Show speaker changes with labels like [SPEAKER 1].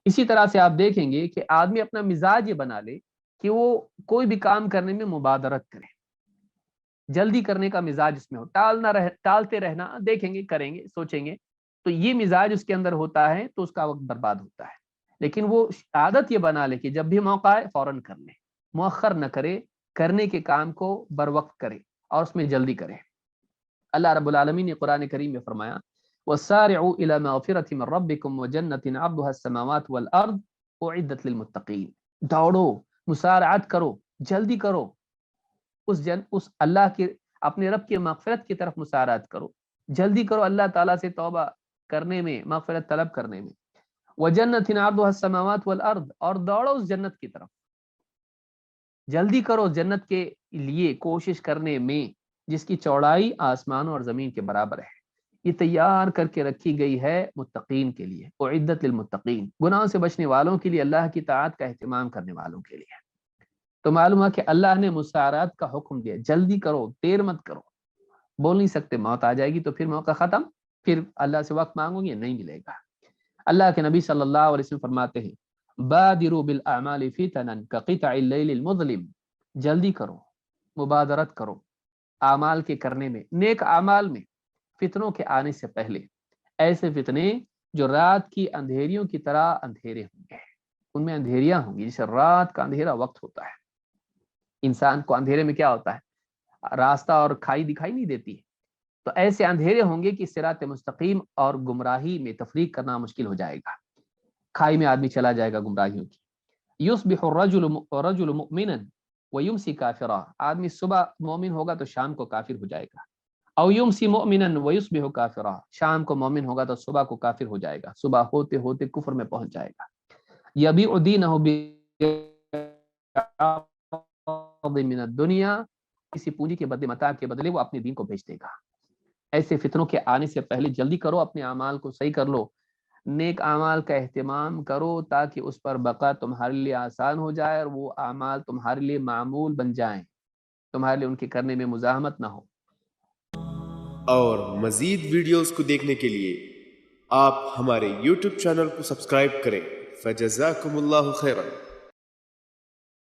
[SPEAKER 1] اسی طرح سے آپ دیکھیں گے کہ آدمی اپنا مزاج یہ بنا لے کہ وہ کوئی بھی کام کرنے میں مبادرت کرے، جلدی کرنے کا مزاج اس میں ہو، ٹالتے رہنا، دیکھیں گے، کریں گے، سوچیں گے، تو یہ مزاج اس کے اندر ہوتا ہے تو اس کا وقت برباد ہوتا ہے۔ لیکن وہ عادت یہ بنا لے کہ جب بھی موقع آئے فوراً کر لے، مؤخر نہ کرے، کرنے کے کام کو بر وقت کرے اور اس میں جلدی کرے۔ اللہ رب العالمین نے قرآن کریم میں فرمایا وَسَارِعُوا إِلَى مَغْفِرَةٍ مِّن رَّبِّكُمْ وَجَنَّةٍ عَرْضُهَا السَّمَاوَاتُ وَالْأَرْضُ أُعِدَّتْ لِلْمُتَّقِينَ، دوڑو، مسارعت کرو، جلدی کرو، اس اللہ کے، اپنے رب کے مغفرت کی طرف مسارعت کرو، جلدی کرو اللہ تعالیٰ سے توبہ کرنے میں، مغفرت طلب کرنے میں۔ وَجَنَّةٍ عَرْضُهَا السَّمَاوَاتُ وَالْأَرْضُ، اور دوڑو اس جنت کی طرف، جلدی کرو جنت کے لیے کوشش کرنے میں، جس کی چوڑائی آسمانوں اور زمین کے برابر ہے، یہ تیار کر کے رکھی گئی ہے متقین کے لیے، اعدت للمتقین، گناہوں سے بچنے والوں کے لیے، اللہ کی طاعت کا اہتمام کرنے والوں کے لیے۔ تو معلوم ہے کہ اللہ نے مسارعت کا حکم دیا، جلدی کرو، دیر مت کرو۔ بول نہیں سکتے موت آ جائے گی تو پھر موقع ختم، پھر اللہ سے وقت مانگوں گے، نہیں ملے گا۔ اللہ کے نبی صلی اللہ علیہ وسلم فرماتے ہیں بادروا بالاعمال فتنا كقطع الليل المظلم، جلدی کرو، مبادرت کرو اعمال کے کرنے میں، نیک اعمال میں، فتنوں کے آنے سے پہلے، ایسے فتنے جو رات کی اندھیریوں کی طرح اندھیرے ہوں گے، ان میں اندھیریاں ہوں گی جیسے رات کا اندھیرا وقت ہوتا ہے۔ انسان کو اندھیرے میں کیا ہوتا ہے، راستہ اور کھائی دکھائی نہیں دیتی ہے، تو ایسے اندھیرے ہوں گے کہ صراط مستقیم اور گمراہی میں تفریق کرنا مشکل ہو جائے گا، کھائی میں آدمی چلا جائے گا گمراہیوں کی۔ یصبح الرجل مؤمنا ویمسی کافرا، آدمی صبح مومن ہوگا تو شام کو کافر ہو جائے گا، او یمسی مؤمنا ویصبح کافرا، شام کو مومن ہوگا تو صبح کو کافر ہو جائے گا، صبح ہوتے ہوتے کفر میں پہنچ جائے گا۔ یبیع دینہ من الدنیا، کسی پونجی کے بدلے، متاع کے بدلے وہ اپنے دین کو بیچ دے گا۔ ایسے فتنوں کے آنے سے پہلے جلدی کرو، اپنے اعمال کو صحیح کر لو، نیک اعمال کا اہتمام کرو تاکہ اس پر بقا تمہارے لیے آسان ہو جائے اور وہ اعمال تمہارے لیے معمول بن جائیں، تمہارے لیے ان کے کرنے میں مزاحمت نہ ہو۔
[SPEAKER 2] اور مزید ویڈیوز کو دیکھنے کے لیے آپ ہمارے YouTube چینل کو سبسکرائب کریں۔ فجزاکم اللہ خیرا۔